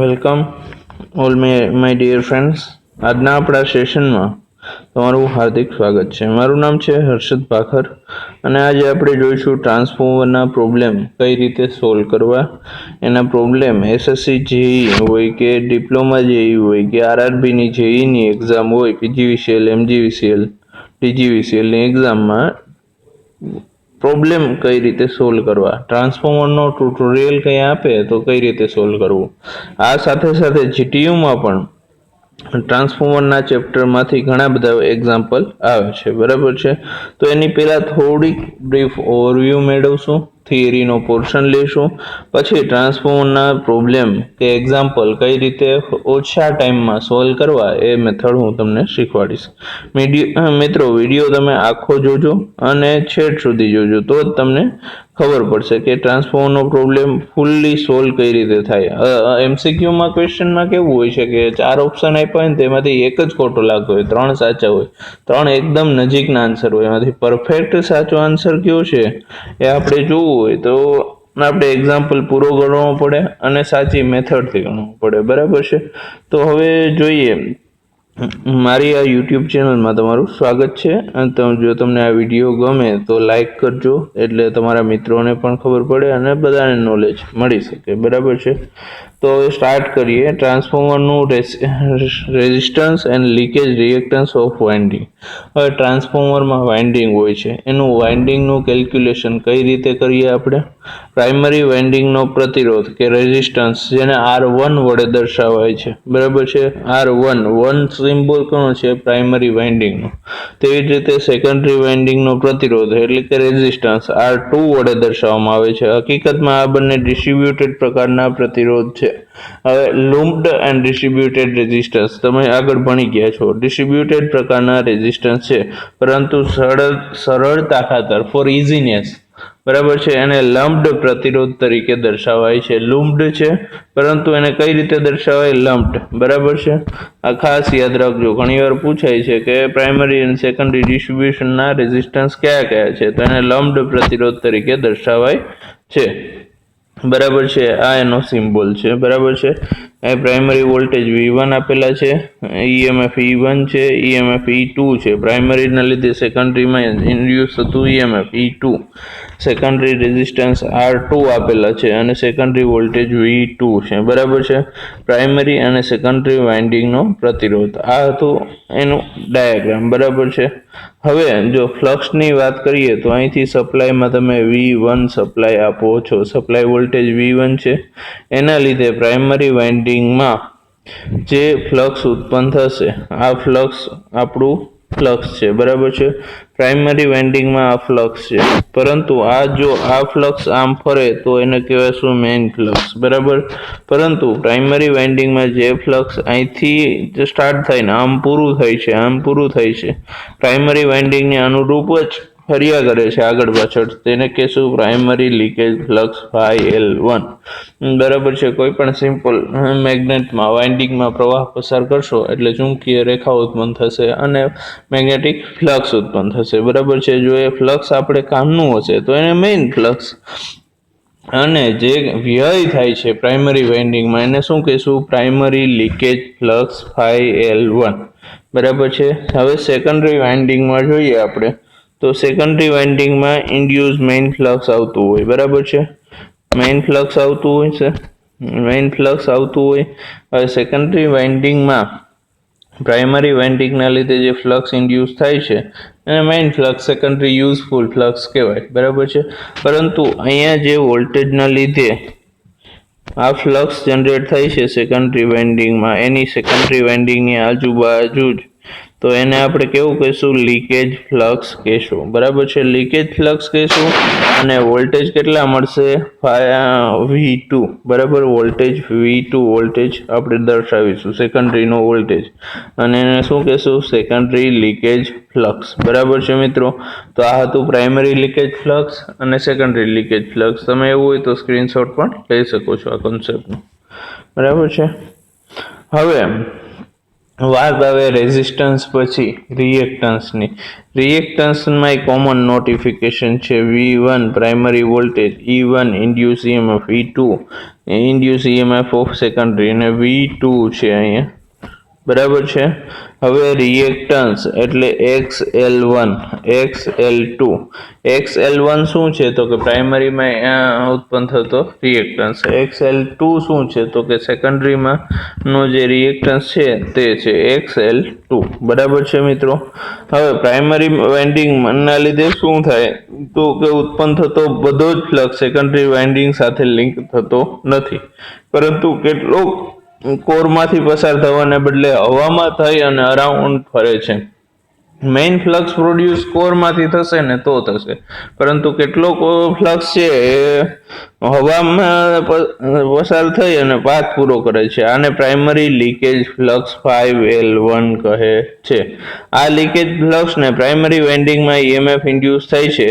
Welcome all my dear friends. આજના આપણા સેશનમાં તમારું હાર્દિક સ્વાગત છે. મારું નામ છે હર્ષદ ભાખર અને આજે આપણે જોઈશું ટ્રાન્સફોર્મરના પ્રોબ્લેમ કઈ રીતે સોલ્વ કરવા. એના પ્રોબ્લેમ એસએસસી જેઈ હોય કે ડિપ્લોમા જેઈ હોય કે આરઆરબીની જેઈની એક્ઝામ હોય, પીજીવીસીએલ, એમજીવીસીએલ, ડીજીવીસીએલની એક્ઝામમાં પ્રોબ્લેમ કઈ રીતે સોલ્વ કરવા, ટ્રાન્સફોર્મરનો ટ્યુટોરિયલ કંઈ આપે તો કઈ રીતે સોલ્વ કરવું. આ સાથે સાથે જીટીયુમાં પણ ટ્રાન્સફોર્મરના ચેપ્ટરમાંથી ઘણા બધા એક્ઝામ્પલ આવે છે, બરાબર છે. તો એની પહેલાં થોડીક બ્રીફ ઓવરવ્યૂ મેળવશું, થિયરીનો પોર્શન લેશું, પછી ટ્રાન્સફોર્મરના પ્રોબ્લેમ કે એક્ઝામ્પલ કઈ રીતે ઓછા ટાઈમમાં સોલ્વ કરવા એ મેથડ હું તમને શીખવાડીશ. મિત્રો, વિડીયો તમે આખો જોજો અને છેડ સુધી જોજો તો જ તમને ખબર પડશે કે ટ્રાન્સફોર્મરનો પ્રોબ્લેમ ફૂલ્લી સોલ્વ કઈ રીતે થાય. એમસીક્યુમાં ક્વેશ્ચનમાં કેવું હોય છે કે 4 ઓપ્શન આપ્યા હોય ને તેમાંથી એક જ ખોટો લાગતો હોય, 3 સાચા હોય, 3 એકદમ નજીકના આન્સર હોય. એમાંથી પરફેક્ટ સાચો આન્સર કયો છે એ આપણે જોવું હોય તો આપણે એક્ઝામ્પલ પૂરો ગણવો પડે અને સાચી મેથડથી ગણવું પડે, બરાબર છે. તો હવે જોઈએ, મારી આ યુટ્યુબ ચેનલમાં તમારું સ્વાગત છે. જો તમને આ વિડીયો ગમે તો લાઈક કરજો, એટલે તમારા મિત્રોને પણ ખબર પડે અને બધાને નોલેજ મળી શકે, બરાબર છે. તો હવે સ્ટાર્ટ કરીએ. ટ્રાન્સફોર્મરનું resistance and leakage reactance of winding. હવે ટ્રાન્સફોર્મરમાં વાઇન્ડિંગ હોય છે, એનું વાઇન્ડિંગનું કેલ્ક્યુલેશન કઈ રીતે કરીએ આપણે. પ્રાઇમરી વાઇન્ડિંગનો પ્રતિરોધ કે રેઝિસ્ટન્સ, જેને R1 વડે દર્શાવાય છે, બરાબર છે. R1 સિમ્બોલ કોનો છે? પ્રાઇમરી વાઇન્ડિંગનો. તેવી જ રીતે સેકન્ડરી વાઇન્ડિંગનો પ્રતિરોધ એટલે કે રેઝિસ્ટન્સ R2 વડે દર્શાવવામાં આવે છે. હકીકતમાં આ બંને ડિસ્ટ્રીબ્યુટેડ પ્રકારના પ્રતિરોધ છે. હવે લુમ્પ્ડ એન્ડ ડિસ્ટ્રીબ્યુટેડ રેઝિસ્ટન્સ તમે આગળ ભણી ગયા છો. ડિસ્ટ્રીબ્યુટેડ પ્રકારના રેઝિસ્ટન્સ છે, પરંતુ સરળતા ખાતર ફોર ઇઝીનેસ, બરાબર છે, એને લમ્પ્ડ પ્રતિરોધ તરીકે દર્શાવાય છે. લુમ્પ્ડ છે પરંતુ એને કઈ રીતે દર્શાવાય? લમ્પ્ડ, બરાબર છે. આ ખાસ યાદ રાખજો, ઘણીવાર પૂછાય છે કે પ્રાઇમરી અને સેકન્ડરી ડિસ્ટ્રીબ્યુશનના રેઝિસ્ટન્સ કયા કયા છે, તો એને લમ્પ્ડ પ્રતિરોધ તરીકે દર્શાવાય છે, બરાબર છે. આ એનો સિમ્બોલ છે, બરાબર છે. એ પ્રાઇમરી વોલ્ટેજ V1 આપેલા છે, EMF E1 છે, EMF E2 છે. પ્રાઇમરીના લીધે સેકન્ડરીમાં ઇન્ડ્યુસ થતું EMF E2, secondary resistance R2 આપેલા છે અને સેકન્ડરી વોલ્ટેજ V2 છે, બરાબર છે. પ્રાઇમરી અને સેકન્ડરી વાઇન્ડિંગનો પ્રતિરોધ. આ હતું એનું ડાયાગ્રામ, બરાબર છે. હવે જો ફ્લક્સની વાત કરીએ તો અહીંથી સપ્લાયમાં તમે V1 સપ્લાય આપો છો, સપ્લાય વોલ્ટેજ V1 છે. એના લીધે પ્રાઇમરી વાઇન્ડિંગમાં જે ફ્લક્સ ઉત્પન્ન થશે, આ ફ્લક્સ આપણું ફ્લક્સ છે, બરાબર છે. પ્રાઇમરી વાઇન્ડિંગમાં આ ફ્લક્સ છે, પરંતુ જો આ ફ્લક્સ આમ ફરે તો એને કહેવાય મેઇન ફ્લક્સ, બરાબર. પરંતુ પ્રાઇમરી વાઇન્ડિંગમાં જે ફ્લક્સ અહીંથી સ્ટાર્ટ થાય ને આમ પૂરું થાય છે, આમ પૂરું થાય છે, પ્રાઇમરી વાઇન્ડિંગને અનુરૂપ જ ફર્યા કરે છે આગળ પાછળ, તેને કહેશું પ્રાઇમરી લીકેજ ફ્લક્સ L1, બરાબર છે. કોઈ પણ સિમ્પલ મેગ્નેટમાં વાઇન્ડિંગમાં પ્રવાહ પસાર કરશો એટલે ચુંબકીય રેખા ઉત્પન્ન થશે અને મેગ્નેટિક ફ્લક્સ ઉત્પન્ન થશે, બરાબર છે. જો એ ફ્લક્સ આપણે કામનું હશે તો એને મેઇન ફ્લક્સ, અને જે વ્યય થાય છે પ્રાઇમરી વાઇન્ડિંગમાં એને શું કહેશું? પ્રાઇમરી લીકેજ ફ્લક્સ L1, બરાબર છે. હવે સેકન્ડરી વાઇન્ડિંગમાં જોઈએ આપણે તો સેકન્ડરી વાઇન્ડિંગમાં ઇન્ડ્યુસ મેઇન ફ્લક્સ આવતું હોય, બરાબર છે. મેઇન ફ્લક્સ આવતું હોય છે, મેઇન ફ્લક્સ આવતું હોય. હવે સેકન્ડરી વાઇન્ડિંગમાં પ્રાઇમરી વાઇન્ડિંગના લીધે જે ફ્લક્સ ઇન્ડ્યુસ થાય છે એને main flux, secondary useful flux કહેવાય, બરાબર છે. પરંતુ અહીંયા જે વોલ્ટેજના લીધે આ ફ્લક્સ જનરેટ થાય છે સેકન્ડરી વાઇન્ડિંગમાં, એની સેકન્ડરી વાઇન્ડિંગની આજુબાજુ જ, તો એને આપણે કેવું કહીશું? લીકેજ ફ્લક્સ કહેશું, બરાબર છે. લીકેજ ફ્લક્સ કહેશું અને વોલ્ટેજ કેટલા મળશે? V2, બરાબર. વોલ્ટેજ V2 વોલ્ટેજ આપણે દર્શાવીશું, સેકન્ડરીનો વોલ્ટેજ, અને એને શું કહેશું? સેકન્ડરી લીકેજ ફ્લક્સ, બરાબર છે મિત્રો. તો આ હતું પ્રાઇમરી લીકેજ ફ્લક્સ અને સેકન્ડરી લીકેજ ફ્લક્સ. તમે એવું હોય તો સ્ક્રીનશોટ પણ લઈ શકો છો આ કોન્સેપ્ટનો, બરાબર છે. હવે વાત આવે રેઝિસ્ટન્સ પછી રિએક્ટન્સની. રિએક્ટન્સમાં એક કોમન નોટિફિકેશન છે V1 primary voltage, E1 induce EMF, E2 induce EMF of secondary અને V2 છે અહીંયા, બરાબર છે. હવે રિએક્ટન્સ એટલે XL1 XL2. XL1 શું છે તો કે પ્રાઇમરીમાં ઉત્પન્ન થતો રિએક્ટન્સ, XL2 શું છે તો કે સેકન્ડરીમાં નો જે રિએક્ટન્સ છે તે છે XL2, બરાબર છે મિત્રો. હવે પ્રાઇમરી વાઇન્ડિંગના લીધે શું થાય તો કે ઉત્પન્ન થતો બધો જ ફ્લક્સ સેકન્ડરી વાઇન્ડિંગ સાથે લિંક થતો નથી, પરંતુ કેટલોક કોરમાંથી પસાર થવાને બદલે હવામાં થઈ અને અરાઉન્ડ ફરે છે. મેઇન ફ્લક્સ પ્રોડ્યુસ કોરમાંથી થશે ને તો થશે, પરંતુ કેટલો ફ્લક્સ છે એ હવામાં પસાર થઈ અને પાથ પૂરો કરે છે. આને પ્રાઇમરી લીકેજ ફ્લક્સ 5L1 કહે છે. આ લીકેજ ફ્લક્સને પ્રાઇમરી વાઇન્ડિંગમાં ઈએમએફ ઇન્ડ્યુસ થાય છે.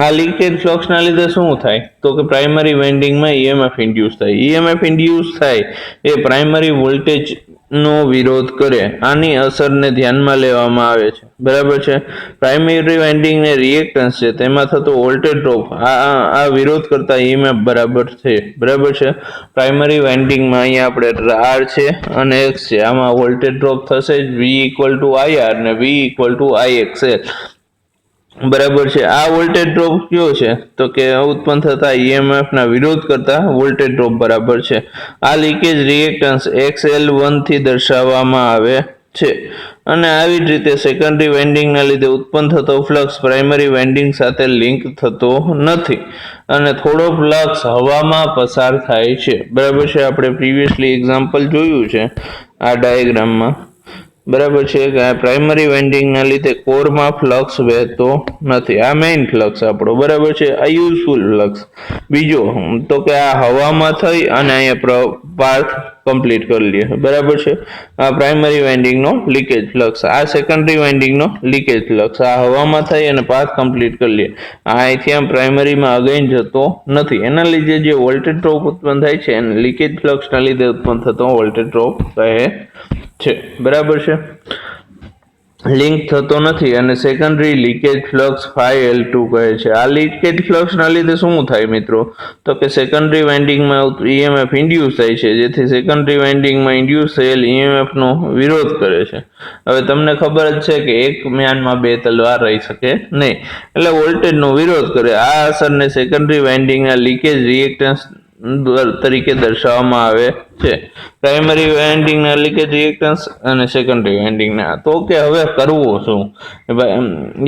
આ લીકેજ ફ્લક્સના લીધે શું થાય તો કે પ્રાઇમરી વાઇન્ડિંગમાં ઈએમએફ ઇન્ડ્યુસ થાય. ઈએમએફ ઇન્ડ્યુસ થાય એ પ્રાઇમરી વોલ્ટેજનો વિરોધ કરે. આની અસરને ધ્યાનમાં લેવામાં આવે છે, બરાબર છે. પ્રાઇમરી વાઇન્ડિંગને રિએક્ટન્સ છે તેમાં થતો વોલ્ટેજ ડ્રોપ આ વિરોધ કરતા ઈએમએફ બરાબર છે, બરાબર છે. પ્રાઇમરી વાઇન્ડિંગમાં અહીંયા આપણે R છે અને X છે, આમાં વોલ્ટેજ ડ્રોપ થશે V = IR અને V = IXL, બરાબર છે. આ વોલ્ટેજ ડ્રોપ કયો છે તો કે ઉત્પન્ન થતા ઈએમએફ ના વિરોધ કરતા વોલ્ટેજ ડ્રોપ બરાબર છે. આ લીકેજ રિએક્ટન્સ XL1 થી દર્શાવવામાં આવે છે. અને આવી જ રીતે સેકન્ડરી વાઇન્ડિંગના લીધે ઉત્પન્ન થતો ફ્લક્સ પ્રાઇમરી વાઇન્ડિંગ સાથે લિંક થતો નથી અને થોડો ફ્લક્સ હવામાં પસાર થાય છે, બરાબર છે. આપણે પ્રીવિયસલી એક્ઝામ્પલ જોયું છે આ ડાયાગ્રામમાં, બરાબર છે, કે આ પ્રાઇમરી વાઇન્ડિંગના લીધે કોરમાં ફ્લક્સ વહેતો નથી. આ મેઇન ફ્લક્સ આપણો, બરાબર છે, આ યુઝફુલ ફ્લક્સ. બીજો તો કે આ હવામાં થઈ અને અહીંયા પાથ કમ્પ્લીટ કરી લે, બરાબર છે. આ પ્રાઇમરી વાઇન્ડિંગનો લીકેજ ફ્લક્સ, આ સેકન્ડરી વાઇન્ડિંગનો લીકેજ ફ્લક્સ. આ હવામાં થઈ અને પાથ કમ્પ્લીટ કરી લે. આ અહીંથી આમ પ્રાઇમરીમાં અગેન જતો નથી. એના લીધે જે વોલ્ટેજ ડ્રોપ ઉત્પન્ન થાય છે એને લીકેજ ફ્લક્સના લીધે ઉત્પન્ન થતો વોલ્ટેજ ડ્રોપ કહે છે, બરાબર છે. લિંક થતો નથી અને સેકન્ડરી લીકેજ ફ્લક્સ 5L2 કહે છે. આ લીકેજ ફ્લક્સના લીધે શું થાય મિત્રો તો કે સેકન્ડરી વાઇન્ડિંગમાં ઈએમએફ ઇન્ડ્યુસ થાય છે, જેથી સેકન્ડરી વાઇન્ડિંગમાં ઇન્ડ્યુસ થયેલ ઈએમએફનો વિરોધ કરે છે. હવે તમને ખબર જ છે કે એક મ્યાનમાં બે તલવાર રહી શકે નહીં, એટલે વોલ્ટેજનો વિરોધ કરે. આ અસરને સેકન્ડરી વાઇન્ડિંગના લીકેજ રિએક્ટન્સ તરીકે દર્શાવવામાં આવે છે. પ્રાઇમરી વાઇન્ડિંગના લીકેજ રિએક્ટન્સ અને સેકન્ડરી વાઇન્ડિંગના. તો કે હવે કરવું શું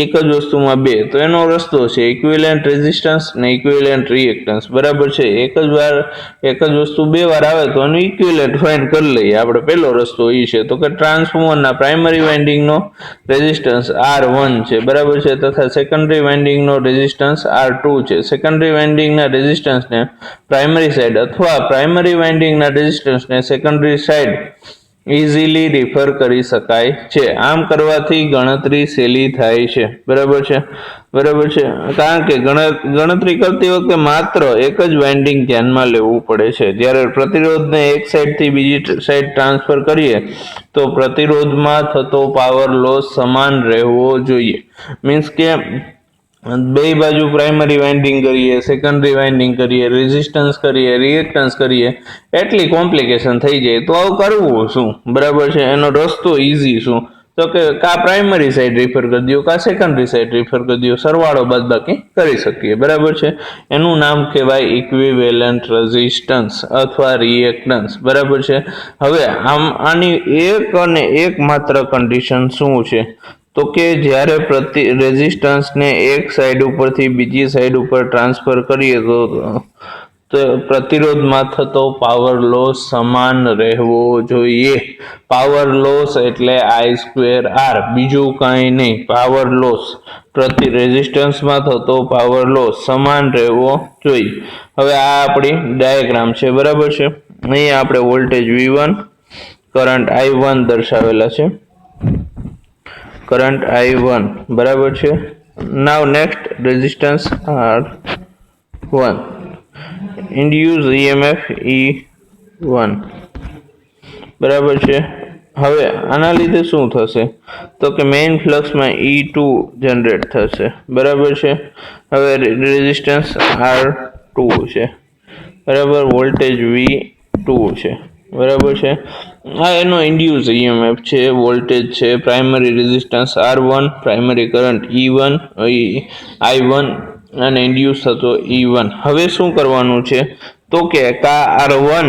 એક જ વસ્તુમાં બે, તો એનો રસ્તો છે ઇક્વિવેલન્ટ રેઝિસ્ટન્સ ને ઇક્વિવેલન્ટ રિએક્ટન્સ, બરાબર છે. એક જ વસ્તુ બે વાર આવે તો એનું ઇક્વિવેલન્ટ ફાઇન્ડ કરી લઈએ આપણે. પહેલો રસ્તો એ છે તો કે ટ્રાન્સફોર્મરના પ્રાઇમરી વાઇન્ડિંગનો રેઝિસ્ટન્સ R1 છે, બરાબર છે, તથા સેકન્ડરી વાઇન્ડિંગનો રેઝિસ્ટન્સ R2 છે. સેકન્ડરી વાઇન્ડિંગના રેઝિસ્ટન્સને પ્રાઇમરી સાઇડ અથવા પ્રાઇમરી વાઇન્ડિંગના રેઝિસ્ટન્સને સેકન્ડરી સાઇડ ઇઝીલી રિફર કરી શકાય છે. આમ કરવાથી ગણતરી સહેલી થાય છે, બરાબર છે, બરાબર છે. કારણ કે ગણતરી કરતી વખતે માત્ર એક જ વાઇન્ડિંગ ધ્યાનમાં લેવું પડે છે. જ્યારે પ્રતિરોધને એક સાઈડથી બીજી સાઈડ ટ્રાન્સફર કરીએ તો પ્રતિરોધમાં થતો પાવર લોસ સમાન રહેવો જોઈએ. મીન્સ કે બે બાજુ પ્રાઇમરી વાઇન્ડિંગ કરીએ, સેકન્ડરી વાઇન્ડિંગ કરીએ, રેઝિસ્ટન્સ કરીએ, રિએક્ટન્સ કરીએ, એટલી કોમ્પ્લિકેશન થઈ જાય. તો આવું કરવું શું, બરાબર છે. એનો રસ્તો ઇઝી શું તો કે કા પ્રાઇમરી સાઈડ રિફર કરી દો કા સેકન્ડરી સાઈડ રિફર કરી દો, સરવાળો બાદબાકી કરી શકીએ, બરાબર છે. એનું નામ કહેવાય ઇક્વિવેલન્ટ રેઝિસ્ટન્સ અથવા રિએક્ટન્સ, બરાબર છે. હવે આની એક અને એક માત્ર કન્ડિશન શું છે તો કે જ્યારે રેઝિસ્ટન્સને એક સાઈડ ઉપરથી બીજી સાઈડ ઉપર ટ્રાન્સફર કરીએ તો પ્રતિરોધમાં થતો પાવર લોસ સમાન રહેવો જોઈએ. પાવર લોસ એટલે I²R, બીજું કાંઈ નહીં. પાવર લોસ રેઝિસ્ટન્સમાં થતો પાવર લોસ સમાન રહેવો જોઈએ. હવે આ આપણી ડાયાગ્રામ છે, બરાબર છે. અહીંયા આપણે વોલ્ટેજ V1, કરંટ I1 દર્શાવેલા છે, કરંટ I1, બરાબર છે. Now next resistance R1, induce EMF E1, બરાબર છે. હવે આના લીધે શું થશે તો કે મેઇન ફ્લક્સમાં E2 જનરેટ થશે, બરાબર છે. હવે રેઝિસ્ટન્સ R2 છે, બરાબર, વોલ્ટેજ V2 છે, બરાબર છે. આ એનો ઇન્ડ્યુસ EMF છે, વોલ્ટેજ છે, primary resistance R1, primary current E1 I1 અને ઇન્ડ્યુસ થતો E1. હવે શું કરવાનું છે તો કે R1,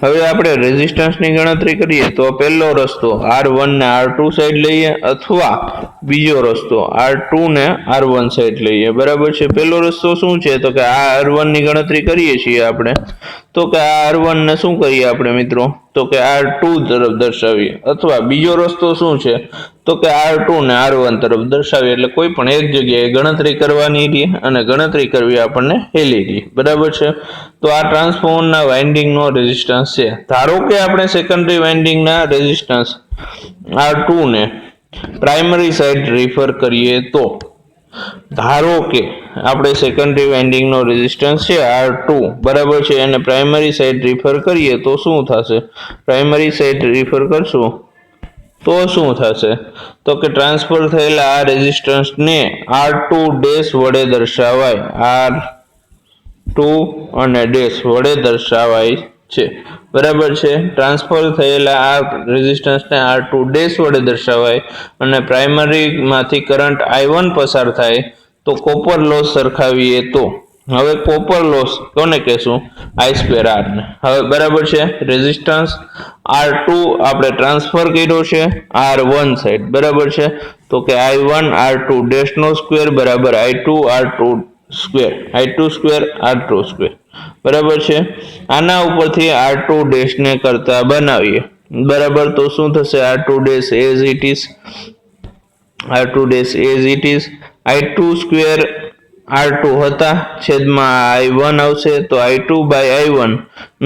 હવે આપણે રેઝિસ્ટન્સની ગણતરી કરીએ તો પહેલો રસ્તો R1 ને R2 સાઈડ લઈએ અથવા બીજો રસ્તો R2 ને R1 સાઈડ લઈએ, બરાબર છે. પહેલો રસ્તો શું છે તો કે આ R1 ની ગણતરી કરીએ છીએ આપણે, તો કે આ R1 ને શું કરીએ આપણે મિત્રો તો કે R2 તરફ દર્શાવીએ, અથવા બીજો રસ્તો શું છે તો કે R2 ને R1 તરફ દર્શાવીએ, એટલે કોઈ પણ એક જગ્યાએ ગણતરી કરવાની રહી અને ગણતરી કરવી આપણને હેલી રહી, બરાબર છે. તો આ ટ્રાન્સફોર્મરના વાઇન્ડિંગનો રેઝિસ્ટન્સ છે. ધારો કે આપણે સેકન્ડરી વાઇન્ડિંગના રેઝિસ્ટન્સ R2 ને પ્રાઇમરી સાઈડ રિફર કરીએ તો, ધારો કે આપણે સેકન્ડરી વાઇન્ડિંગનો રેઝિસ્ટન્સ છે R2, બરાબર છે, અને પ્રાઇમરી સાઈડ રિફર કરીએ તો શું થશે, પ્રાઇમરી સાઈડ રિફર કરશું તો શું થશે તો કે ટ્રાન્સફર થયેલા આ રેઝિસ્ટન્સને R2 ડેશ વડે દર્શાવાય, R2 અને ડેશ વડે દર્શાવાય છે, બરાબર છે. ટ્રાન્સફર થયેલા આ રેઝિસ્ટન્સને R2 ડેશ વડે દર્શાવાય અને પ્રાઇમરીમાંથી કરંટ I1 પસાર થાય તો કોપર લોસ સરખાવીએ તો, હવે કોપર લોસ કોને કહેશું, I2R ને. હવે બરાબર છે, રેઝિસ્ટન્સ R2 આપણે ટ્રાન્સફર કર્યો છે R1 સાઈડ, બરાબર છે, તો કે I1 R2 ડેશ નો સ્ક્વેર બરાબર I2 R2 square, I2 square R2 square, બરાબર છે. આના ઉપરથી R2 ડેશ ને કરતા બનાવીએ, બરાબર, તો શું થશે R2 dash as it is, R2 dash as it is, I2 square R2 હતા છેદમાં I1 આવશે તો I2 by I1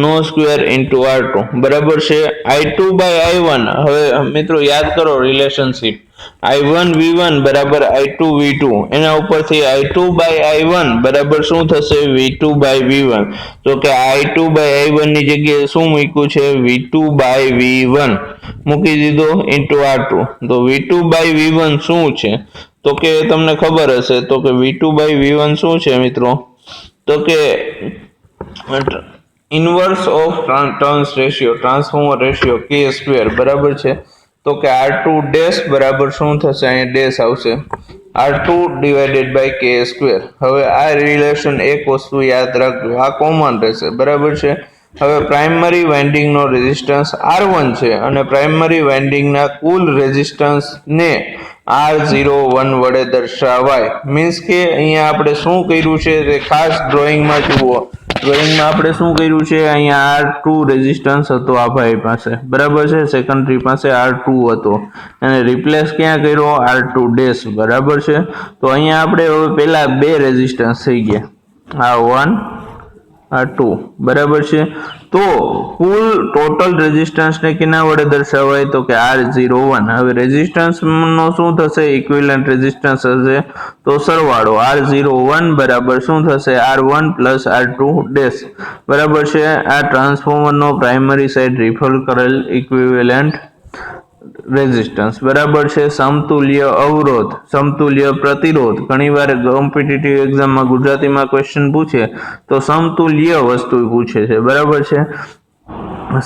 no square into R2, બરાબર છે. I2 બાય I1, હવે મિત્રો યાદ કરો રિલેશનશિપ I1 V1 બરાબર I2 V2, એના ઉપરથી I2 બાય I1 બરાબર શું થશે V2 બાય V1, તો કે I2 બાય I1 ની જગ્યાએ શું મૂક્યું છે V2 બાય V1 મૂકી દીધો ઇન્ટુ R2, તો V2 બાય V1 શું છે તો કે તમને ખબર હશે તો કે V2 બાય V1 શું છે મિત્રો તો કે inverse of turns ratio, transformer ratio K², બરાબર છે, તો કે R2 ડેશ બરાબર શું થશે, અહીંયા ડેશ આવશે R2 ડિવાઇડેડ બાય K². હવે આ રિલેશન એક વસ્તુ યાદ રાખજો, આ કોમન રહેશે, બરાબર છે. હવે પ્રાઇમરી વાઇન્ડિંગનો રેઝિસ્ટન્સ R1 છે અને પ્રાઇમરી વાઇન્ડિંગના કુલ રેઝિસ્ટન્સને R01 વડે દર્શાવાય, મીન્સ કે અહીંયા આપણે શું કર્યું છે તે ખાસ ડ્રોઈંગમાં જુઓ, ડ્રોઈંગમાં આપણે શું કર્યું છે, અહીંયા R2 રેઝિસ્ટન્સ હતો આ ભાઈ પાસે, બરાબર છે, સેકન્ડરી પાસે R2 હતો અને રિપ્લેસ ક્યાં કર્યો R2 ડેશ, બરાબર છે. તો અહીંયા આપણે હવે પહેલા બે રેઝિસ્ટન્સ થઈ ગયા, R1 R2, બરાબર છે. તો કુલ ટોટલ રેઝિસ્ટન્સ ને કેના વડે દર્શાવાય તો કે R01. હવે રેઝિસ્ટન્સ નો શું થશે, ઇક્વિવેલન્ટ રેઝિસ્ટન્સ હશે તો સરવાળો R01 બરાબર શું થશે R1 પ્લસ R2 ડેશ, બરાબર છે. આ ટ્રાન્સફોર્મરનો પ્રાઇમરી સાઈડ રિફર કરેલ ઇક્વિવેલન્ટ રેઝિસ્ટન્સ, બરાબર છે. સમતુલ્ય અવરોધ, સમતુલ્ય પ્રતિરોધ, ઘણીવાર કોમ્પિટિટિવ એક્ઝામમાં ગુજરાતીમાં ક્વેશ્ચન પૂછે તો સમતુલ્ય વસ્તુ પૂછે છે, બરાબર છે.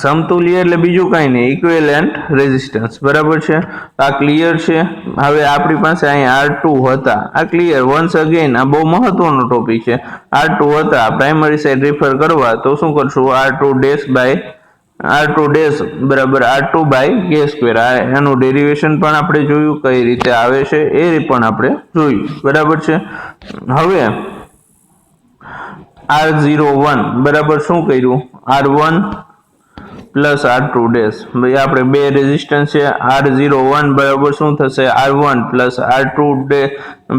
સમતુલ્ય એટલે બીજું કાંઈ નહીં, ઇક્વિવેલન્ટ રેઝિસ્ટન્સ, બરાબર છે. આ ક્લિયર છે. હવે આપણી પાસે અહીંયા R2 હતા, આ ક્લિયર, વન્સ અગેન આ બહુ મહત્વનો ટોપિક છે. R2 હતા, પ્રાઇમરી સાઈડ રિફર કરવા તો શું કરશું R2 dash by R2 dash બરાબર R2 બાય K². એનું ડેરિવેશન પણ આપણે જોયું કઈ રીતે આવે છે એ પણ આપણે જોયું, બરાબર છે. હવે R01 બરાબર શું કર્યું R1 પ્લસ R2 ડેશ, ભાઈ આપણે બે રેઝિસ્ટન્સ છે, R01 બરાબર શું થશે R1 plus R2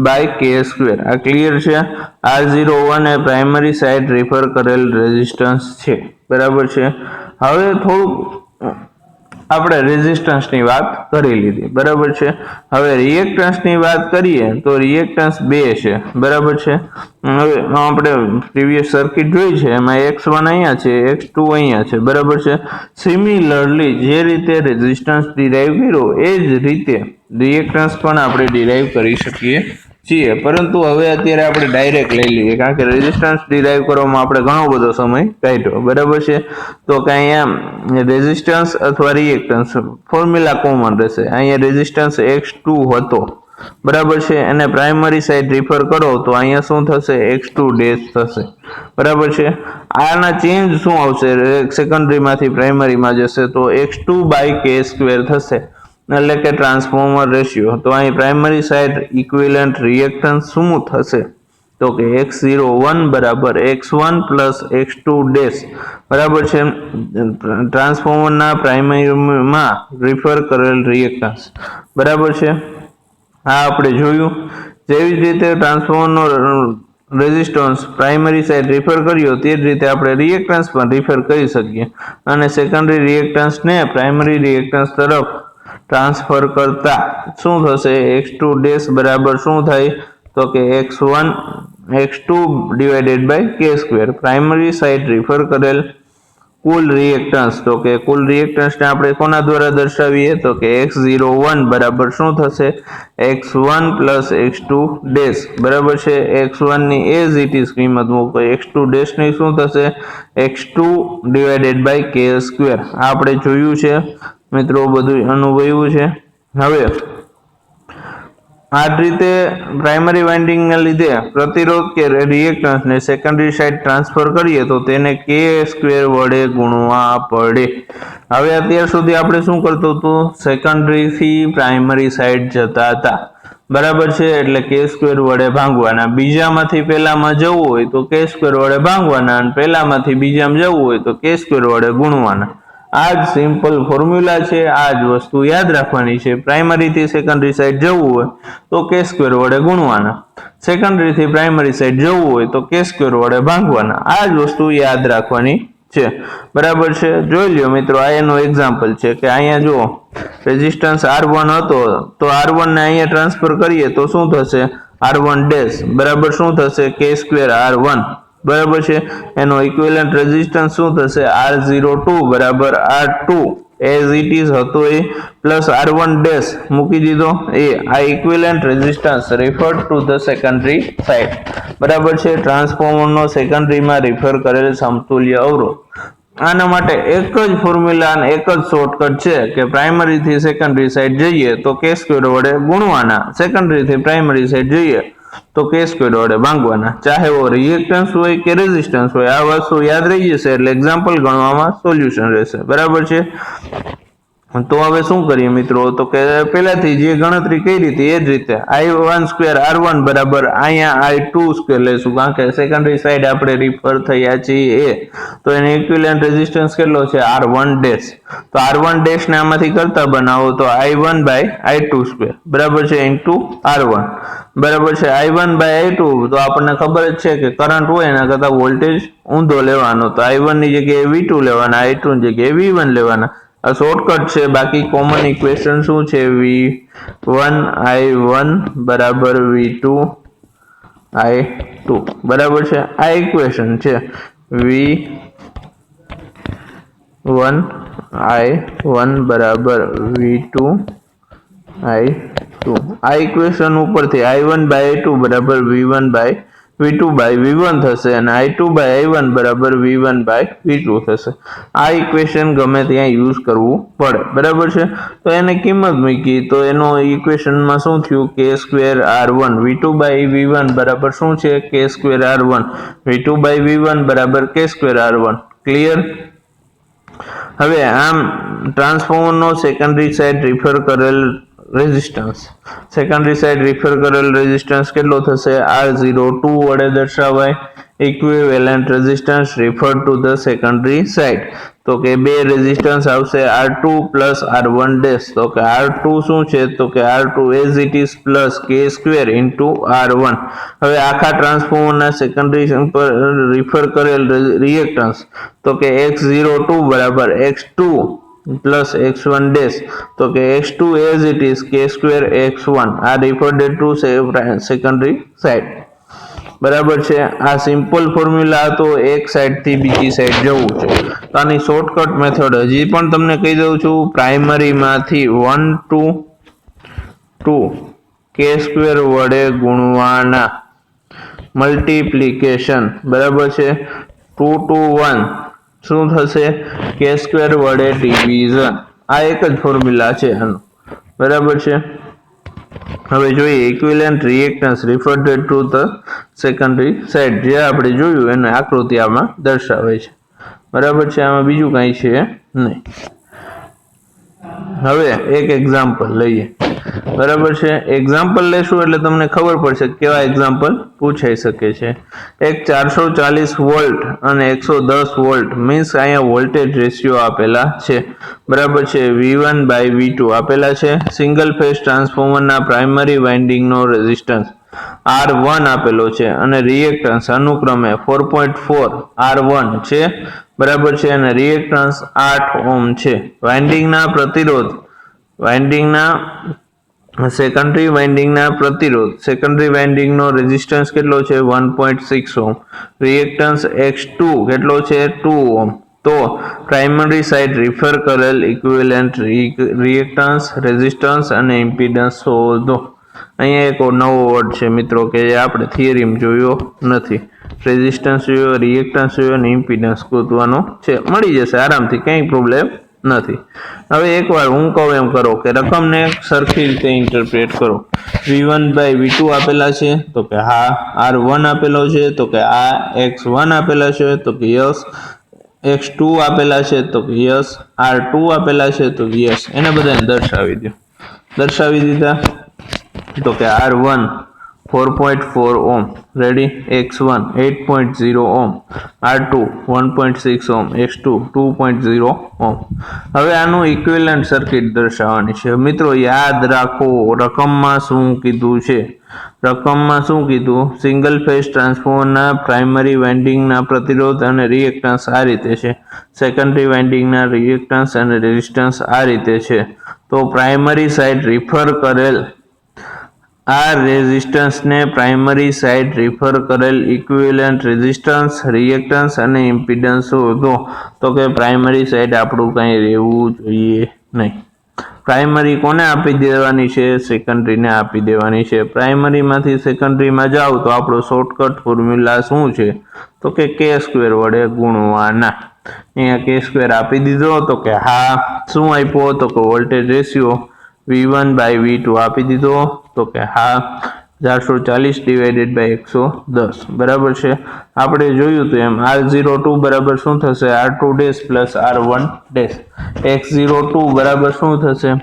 by K². આ ક્લિયર છે. R01 એ પ્રાઇમરી સાઈડ રિફર કરેલ રેઝિસ્ટન્સ છે, બરાબર છે. હવે થોડુંક આપણે રેઝિસ્ટન્સની વાત કરી લીધી, બરાબર છે. હવે રિએક્ટન્સની વાત કરીએ તો રિએક્ટન્સ 2 છે, બરાબર છે. હવે આપણે પ્રીવિયસ સર્કિટ જોઈ છે, એમાં X1 અહીંયા છે, X2 અહીંયા છે, બરાબર છે. સિમિલરલી જે રીતે રેઝિસ્ટન્સ ડિરાઈવ કર્યો એ જ રીતે રિએક્ટન્સ પણ આપણે ડિરાઈવ કરી શકીએ છીએ, પરંતુ હવે અત્યારે આપણે ડાયરેક્ટ લઈ લઈએ, કારણ કે રેઝિસ્ટન્સ ડિરાઈવ કરવામાં આપણે ઘણો બધો સમય કાઢ્યો, બરાબર છે. તો કે અહીંયા રેઝિસ્ટન્સ અથવા રિએક્ટન્સ ફોર્મ્યુલા કોમન રહેશે. અહીંયા રેઝિસ્ટન્સ x2 હતો, બરાબર છે, અને પ્રાઇમરી સાઈડ રિફર કરો તો અહીંયા શું થશે, x2 ડેશ થશે, બરાબર છે. આના ચેન્જ શું આવશે, સેકન્ડરીમાંથી પ્રાઇમરીમાં જશે તો x2 બાય k સ્ક્વેર થશે, એટલે કે ટ્રાન્સફોર્મર રેશિયો. તો અહીં પ્રાઇમરી સાઇડ ઇક્વિવેલન્ટ રિએક્ટન્સ શું થશે, તો કે x01 બરાબર x1 પ્લસ x2 ડેશ, બરાબર છે, ટ્રાન્સફોર્મરના પ્રાઇમરીમાં રિફર કરેલ રિએક્ટન્સ, બરાબર છે. આ આપણે જોયું. જેવી જ રીતે ટ્રાન્સફોર્મરનો રેઝિસ્ટન્સ પ્રાઇમરી સાઇડ રિફર કર્યો તે જ રીતે આપણે રિએક્ટન્સ પણ રિફર કરી શકીએ, અને સેકન્ડરી રિએક્ટન્સને પ્રાઇમરી રિએક્ટન્સ તરફ ટ્રાન્સફર કરતા શું થશે, x2 ડેશ બરાબર શું થાય, તો કે x2 divided by k square, primary side refer કરેલ કુલ રિએક્ટન્સ. તો કે કુલ રિએક્ટન્સને આપણે કોના દ્વારા દર્શાવીએ, તો કે x01 બરાબર શું થશે, x1 પ્લસ x2 ડેશ, બરાબર છે. x1 ની એઝ ઇટ ઇઝ કિંમત મૂકો, x2 ડેશ ની શું થશે, x2 divided by k square. આ આપણે જોયું છે મિત્રો, બધું અનુભવ્યું છે. હવે આ જ રીતે પ્રાઇમરી વાઇન્ડિંગને લીધે પ્રતિરોધ કે રિએક્ટન્સને સેકન્ડરી સાઇડ ટ્રાન્સફર કરીએ તો તેને k સ્ક્વેર વડે ગુણવા પડે. હવે અત્યાર સુધી આપણે શું કરતું હતું, સેકન્ડરીથી પ્રાઇમરી સાઇડ જતા હતા, બરાબર છે, એટલે k સ્ક્વેર વડે ભાંગવાના. બીજામાંથી પહેલામાં જવું હોય તો k સ્ક્વેર વડે ભાંગવાના, અને પહેલામાંથી બીજામાં જવું હોય તો k સ્ક્વેર વડે ગુણવાના. આ જ સિમ્પલ ફોર્મ્યુલા છે, આ જ વસ્તુ યાદ રાખવાની છે. પ્રાઇમરીથી સેકન્ડરી સાઇડ જવું હોય તો k સ્ક્વેર વડે ગુણવાના, સેકન્ડરીથી પ્રાઇમરી સાઇડ જવું હોય તો k સ્ક્વેર વડે ભાંગવાના. આ જ વસ્તુ યાદ રાખવાની છે, બરાબર છે. જોઈ લ્યો મિત્રો, આ એનું એક્ઝામ્પલ છે કે અહીંયા જો રેઝિસ્ટન્સ R1 હતો, તો R1 ને અહીંયા ટ્રાન્સફર કરીએ તો શું થશે, R1 ડેશ બરાબર શું થશે, k સ્ક્વેર R1, બરાબર છે. એનો ઇક્વિવેલન્ટ રેઝિસ્ટન્સ શું થશે, R02 બરાબર R2 એઝ ઇટ ઇઝ હતો એ, પ્લસ R1 ડેશ મૂકી દીધો એ. આ equivalent resistance referred to the secondary side, બરાબર છે, ટ્રાન્સફોર્મરનો સેકન્ડરીમાં રિફર કરેલ સમતુલ્ય અવરોધ. આના માટે એક જ ફોર્મ્યુલા અને એક જ શોર્ટકટ છે કે પ્રાઇમરીથી સેકન્ડરી સાઇડ જઈએ તો k સ્ક્વેર વડે ગુણવાના, સેકન્ડરીથી પ્રાઇમરી સાઇડ જઈએ તો k સ્ક્વેર વડે ભાંગવાના. ચાહે वो રિએક્ટન્સ હોય કે રેઝિસ્ટન્સ હોય, આ વસ્તુ યાદ રહી જશે એટલે એક્ઝામ્પલ ગણવામાં સોલ્યુશન રહેશે, બરાબર છે. તો હવે શું કરીએ મિત્રો, તો કે પહેલાથી જે ગણતરી કરી હતી એ જ રીતે I1 સ્ક્વેર R1 બરાબર અહીંયા I2 સ્ક્વેર લેશું, કારણ કે સેકન્ડરી સાઇડ આપણે રિફર થયા છીએ એ. તો એનો ઇક્વિવેલન્ટ રેઝિસ્ટન્સ કેટલો છે, R1 ડેશ. તો R1 ડેશ ને આમાંથી કરતા બનાવો તો I1 બાય I2 સ્ક્વેર, બરાબર છે, ઇન્ટુ R1, બરાબર છે. I1 બાય I2 તો આપણને ખબર જ છે કે કરંટ હોય એના કરતા વોલ્ટેજ ઊંધો લેવાનો, તો I1 ની જગ્યાએ V2 લેવાના, I2 ની જગ્યાએ V1 લેવાના. આ શોર્ટકટ છે. બાકી કોમન ઇક્વેશન શું છે, V1 I1 બરાબર V2 I2, બરાબર છે. આ ઇક્વેશન છે V1 I1 બરાબર V2 I2. આ ઇક્વેશન ઉપરથી I1 બાય I2 બરાબર V2 બાય V1 થશે, અને I2 બાય I1 બરાબર V1 બાય V2 થશે. આ ઇક્વેશન ગમે ત્યાં યુઝ કરવું પડે, બરાબર છે. તો એને કિંમત મૂકી તો એનો ઇક્વેશનમાં શું થયું, k square R1 V2 by V1 બરાબર શું છે, k square R1 V2 by V1 બરાબર k સ્ક્વેર R1. ક્લિયર. હવે આમ ટ્રાન્સફોર્મરનો સેકન્ડરી સાઇડ રિફર કરેલ રેઝિસ્ટન્સ, સેકન્ડરી સાઇડ રિફર કરેલ રેઝિસ્ટન્સ કેટલો થશે, R02 વડે દર્શાવાય. Equivalent resistance refer to the secondary side, તો કે બે રેઝિસ્ટન્સ આવશે R2 પ્લસ R1 ડેશ. તો કે R2 શું છે, તો કે R2 as it is plus k square into R1. હવે આખા ટ્રાન્સફોર્મરના સેકન્ડરી પર રિફર કરેલ રિએક્ટન્સ, તો કે x02 બરાબર x2 પ્લસ x1 ડેશ, તો કે x2 as it is k square x1. આ રિફર્ડ ટુ સેકન્ડરી સાઇડ, બરાબર છે. આ સિમ્પલ ફોર્મ્યુલા હતો, એક સાઇડ થી બીજી સાઇડ જવું છે. તો આની શોર્ટકટ મેથડ હજી પણ તમને કહી દઉં છું, પ્રાઇમરી માંથી 1 to 2 કે સ્ક્વેર વડે ગુણવાના મલ્ટીપ્લિકેશન બરાબર છે 2 to 1 શું થશે કે સ્ક્વેર વડે ડિવિઝન આ એક જ ફોર્મ્યુલા છે આનો બરાબર છે હવે જોઈએ equivalent reactance referred to the secondary side જે આપણે જોયું એને આકૃતિ આમાં દર્શાવે છે બરાબર છે આમાં બીજું કાંઈ છે નહીં હવે એક એક્ઝામ્પલ લઈએ બરાબર છે એક્ઝામ્પલ લેશું એટલે તમને ખબર પડશે કેવા એક્ઝામ્પલ પૂછાઈ શકે છે એક 440 વોલ્ટ અને 110 વોલ્ટ મીન્સ અહીંયા વોલ્ટેજ રેશિયો આપેલા છે બરાબર છે V1 બાય V2 આપેલા છે સિંગલ ફેઝ ટ્રાન્સફોર્મરના પ્રાઇમરી વાઇન્ડિંગનો રેઝિસ્ટન્સ R1 આપેલો છે અને રિએક્ટન્સ અનુક્રમે 4.4 R1 છે બરાબર છે અને રિએક્ટન્સ 8 ઓહ્મ છે વાઇન્ડિંગના પ્રતિરોધ સેકન્ડરી વાઇન્ડિંગના પ્રતિરોધ સેકન્ડરી વાઇન્ડિંગનો રેઝિસ્ટન્સ કેટલો છે 1.6 ઓહ્મ રિએક્ટન્સ X2 કેટલો છે 2 ઓહ્મ તો પ્રાઇમરી સાઇડ રિફર કરેલ ઇક્વિવેલન્ટ રિએક્ટન્સ રેઝિસ્ટન્સ અને ઇમ્પિડન્સ શોધો અહીંયા એક નવો વર્ડ છે મિત્રો કે આપણે થિયરીમાં જોયો નથી રેઝિસ્ટન્સ જોયો રિએક્ટન્સ જોયો અને ઇમ્પિડન્સ ગોતવાનો છે મળી જશે આરામથી કંઈ પ્રોબ્લેમ નથી હવે એકવાર હું કહું એમ કરો કે રકમને સરખી રીતે ઇન્ટરપ્રેટ કરો V1 બાય V2 આપેલા છે તો કે હા R1 આપેલો છે તો કે આ X1 આપેલા છે તો કે યસ X2 આપેલા છે તો કે યસ R2 આપેલા છે તો યસ એને બધાને દર્શાવી દીધા તો કે R1 4.4 ohm ready X1 8.0 ohm R2 1.6 ohm X2 2.0 ohm હવે આનું ઇક્વિવેલન્ટ સર્કિટ દર્શાવવાની છે મિત્રો યાદ રાખો રકમમાં શું કીધું છે સિંગલ ફેઝ ટ્રાન્સફોર્મરના પ્રાઇમરી વાઇન્ડિંગના પ્રતિરોધ અને રિએક્ટન્સ આ રીતે છે સેકન્ડરી વાઇન્ડિંગના રિએક્ટન્સ અને રેઝિસ્ટન્સ આ રીતે છે તો પ્રાઇમરી સાઇડ રિફર કરેલ આ રેઝિસ્ટન્સને પ્રાઇમરી સાઇડ રિફર કરેલ ઇક્વિવેલન્ટ રેઝિસ્ટન્સ રિએક્ટન્સ અને ઇમ્પિડન્સ શોધો તો કે પ્રાઇમરી સાઇડ આપણું કંઈ રહેવું જોઈએ નહીં પ્રાઇમરી કોને આપી દેવાની છે સેકન્ડરીને આપી દેવાની છે પ્રાઇમરીમાંથી સેકન્ડરીમાં જાઓ તો આપણો શોર્ટકટ ફોર્મ્યુલા શું છે તો કે કે સ્ક્વેર વડે ગુણવાના અહીંયા કે સ્ક્વેર આપી દીધો તો કે હા શું આપ્યો તો કે voltage ratio V1 by V2 આપી દીધો તો કે હા 440 ડિવાઇડેડ બાય 110 બરાબર છે આપણે જોયું તો એમ R02 બરાબર શું થશે R2 dash plus R1 dash X02 બરાબર શું થશે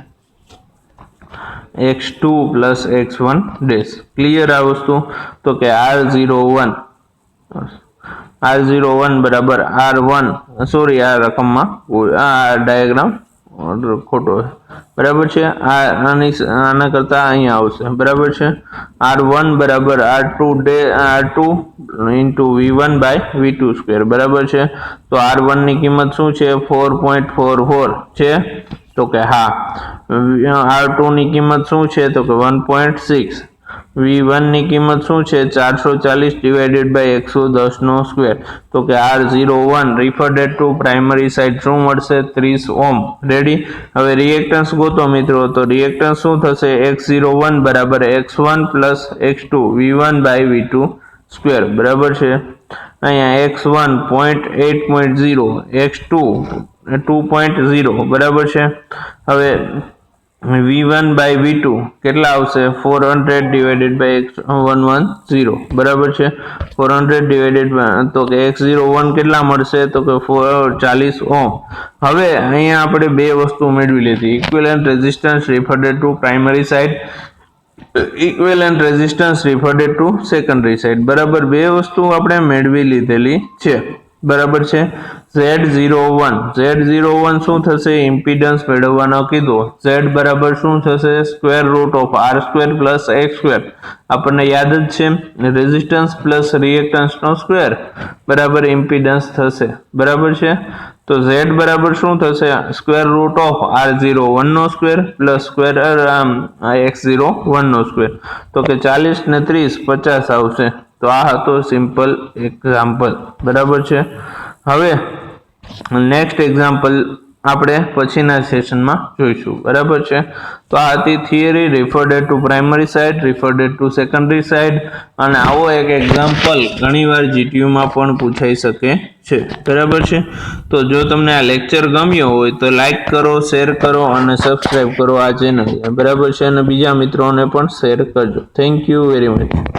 X2 plus X1 dash clear આ વસ્તુ તો કે R01 બરાબર R1 સોરી આ રકમમાં આ ડાયાગ્રામ ખોટો બરાબર છે આના કરતા અહીંયા આવશે બરાબર છે R1 બરાબર R2 into V1 by V2 square બરાબર છે તો R1 ની કિંમત શું છે 4.44 છે તો કે હા R2 ની કિંમત શું છે તો કે 1.6 V1 ની કિંમત શું છે 440 ડિવાઇડેડ બાય 110 નો સ્ક્વેર તો કે R01 referred to primary side શું મળશે 30 ઓહ્મ રેડી હવે રિએક્ટન્સ ગોતો મિત્રો તો રિએક્ટન્સ શું થશે X01 બરાબર X1 plus X2 V1 by V2 square બરાબર છે અહીંયા X1 8.0 X2 2.0 બરાબર છે હવે V1 બાય V2 કેટલા આવશે 400 ડિવાઇડેડ બાય 110 બરાબર છે 400 ડિવાઇડેડ તો કે X01 કેટલા મળશે તો કે 40 ઓહ્મ હવે અહીંયા આપણે બે વસ્તુ મેળવી લીધી equivalent resistance referred to primary side equivalent resistance referred to secondary side બરાબર બે વસ્તુ આપણે મેળવી લીધેલી છે બરાબર છે Z01 શું થશે ઇમ્પિડન્સ મેળવવાનો કીધો Z બરાબર શું થશે square root of R square plus X square આપણને યાદ જ છે રેઝિસ્ટન્સ પ્લસ રિએક્ટન્સ નો સ્ક્વેર બરાબર ઇમ્પિડન્સ થશે બરાબર છે તો Z બરાબર શું થશે સ્ક્વેર રૂટ ઓફ R01 નો સ્ક્વેર પ્લસ સ્ક્વેર X01 નો સ્ક્વેર તો કે 40 ને 30 50 આવશે તો આ હતો સિમ્પલ એક્ઝામ્પલ બરાબર છે હવે નેક્સ્ટ એક્ઝામ્પલ આપણે પછીના સેશનમાં જોઈશું. બરાબર છે. તો આ હતી theory referred to primary side, referred to secondary side, અને આવો એક એક્ઝામ્પલ ઘણીવાર જીટીયુમાં પણ પૂછાઈ શકે છે. બરાબર છે. તો જો તમને આ લેક્ચર ગમ્યો હોય તો લાઈક કરો, શેર કરો અને સબસ્ક્રાઇબ કરો આ ચેનલ. બરાબર છે. અને બીજા મિત્રોને પણ શેર કરજો. Thank you very much.